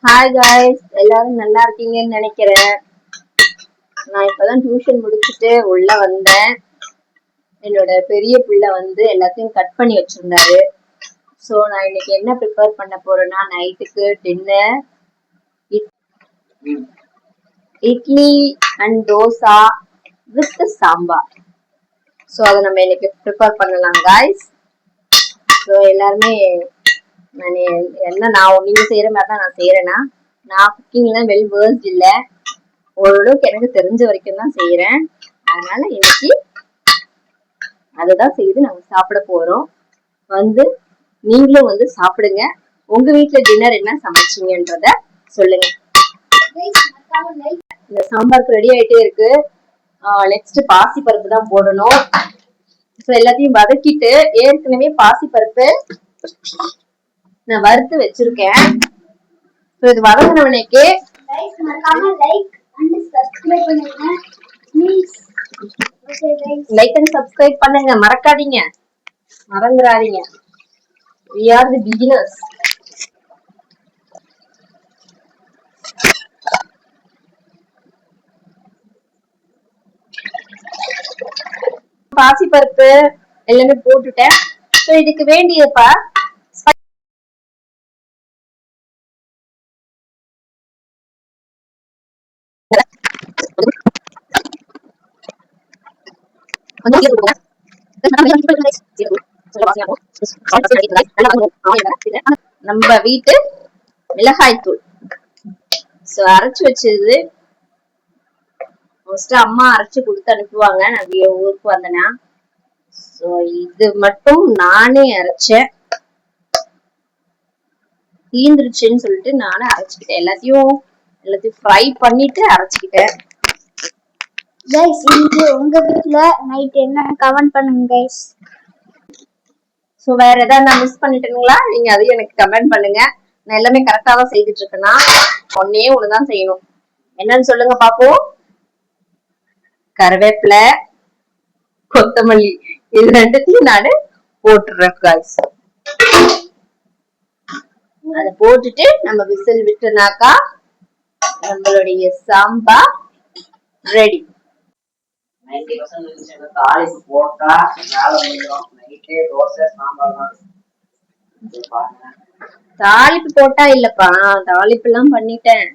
Hi guys, எல்லாரும் நல்லா இருக்கீங்கன்னு நினைக்கிறேன். நான் இப்பதான் டியூஷன் முடிச்சுட்டு உள்ள வந்தேன். என்னோட பெரிய பிள்ளை வந்து எல்லாத்தையும் கட் பண்ணி வச்சிருந்தாரு. ஸோ நான் இன்னைக்கு என்ன ப்ரிப்பேர் பண்ண போறேன்னா, நைட்டுக்கு dinner idli and dosa with sambar. So அதை நம்ம இன்னைக்கு ப்ரிப்பேர் பண்ணலாம் காய்ஸ். ஸோ எல்லாருமே நீங்க செய்யற மாதிரி தான் நான் செய்யறேன்னா, நான் குக்கிங்லாம் வெல் வேர்ஸ்ட் இல்ல, ஓரளவுக்கு எனக்கு தெரிஞ்ச வரைக்கும் தான் செய்யறேன். அதனால இன்னைக்கு அதுதான் செய்து நாங்க சாப்பிட போறோம். வந்து நீங்களும் வந்து சாப்பிடுங்க. உங்க வீட்டுல டின்னர் என்ன சமைச்சீங்கன்றத சொல்லுங்க. இந்த சாம்பாருக்கு ரெடி ஆயிட்டே இருக்கு. நெக்ஸ்ட் பாசி பருப்பு தான் போடணும். எல்லாத்தையும் வதக்கிட்டு, ஏற்கனவே பாசி பருப்பு நான் வறுத்து வச்சிருக்கேன். இது வதங்கினவனைக்கு லைக் அண்ட் சப்ஸ்கிரைப் பண்ணுங்க, மறக்காதீங்க, மறந்துடாதீங்க. We are the beginners. பாசி பருப்பு எல்லாமே போட்டுட்டேன். ஸோ இதுக்கு வேண்டியப்பா நம்ம வீட்டு மிளகாய் தூள் அரைச்சு வச்சது. மோஸ்டா அம்மா அரைச்சு கொடுத்து அனுப்புவாங்க நான் ஊருக்கு வந்தேன்னா. சோ இது மட்டும் நானே அரைச்சேன். தீந்துருச்சுன்னு சொல்லிட்டு நானே அரைச்சுக்கிட்டேன். எல்லாத்தையும் ஃப்ரை பண்ணிட்டு அரைச்சுக்கிட்டேன். கைஸ், இன்னைக்கு உங்க வீட்ல நைட் என்ன கமெண்ட் பண்ணுங்க கைஸ். சோ வேற ஏதாவது நான் மிஸ் பண்ணிட்டேனுங்களா? நீங்க அதையும் எனக்கு கமெண்ட் பண்ணுங்க. நான் எல்லாமே கரெக்டா தான் செய்துட்டு இருக்கேன்னா, ஒன்னே ஒண்ணுதான் செய்யணும். என்னன்னு சொல்லுங்க பாப்போம். கருவேப்பிலை, கொத்தமல்லி, இது ரெண்டுத்தையும் நான் போட்டுறேன் கைஸ். அதை போட்டுட்டு நம்ம விசில் விட்டுனாக்கா நம்மளுடைய சாம்பார் ரெடி. தாளிப்பு போட்டா வேலை முடியும். நைட்டே தோசை சாம்பார் தான். தாளிப்பு போட்டா இல்லப்பா, தாளிப்பு எல்லாம் பண்ணிட்டேன்.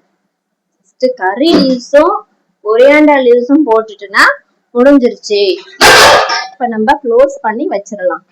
கறி லீவ்ஸும் கொரியாண்டர் லீவ்ஸும் போட்டுட்டுனா முடிஞ்சிருச்சு. இப்ப நம்ம க்ளோஸ் பண்ணி வச்சிடலாம்.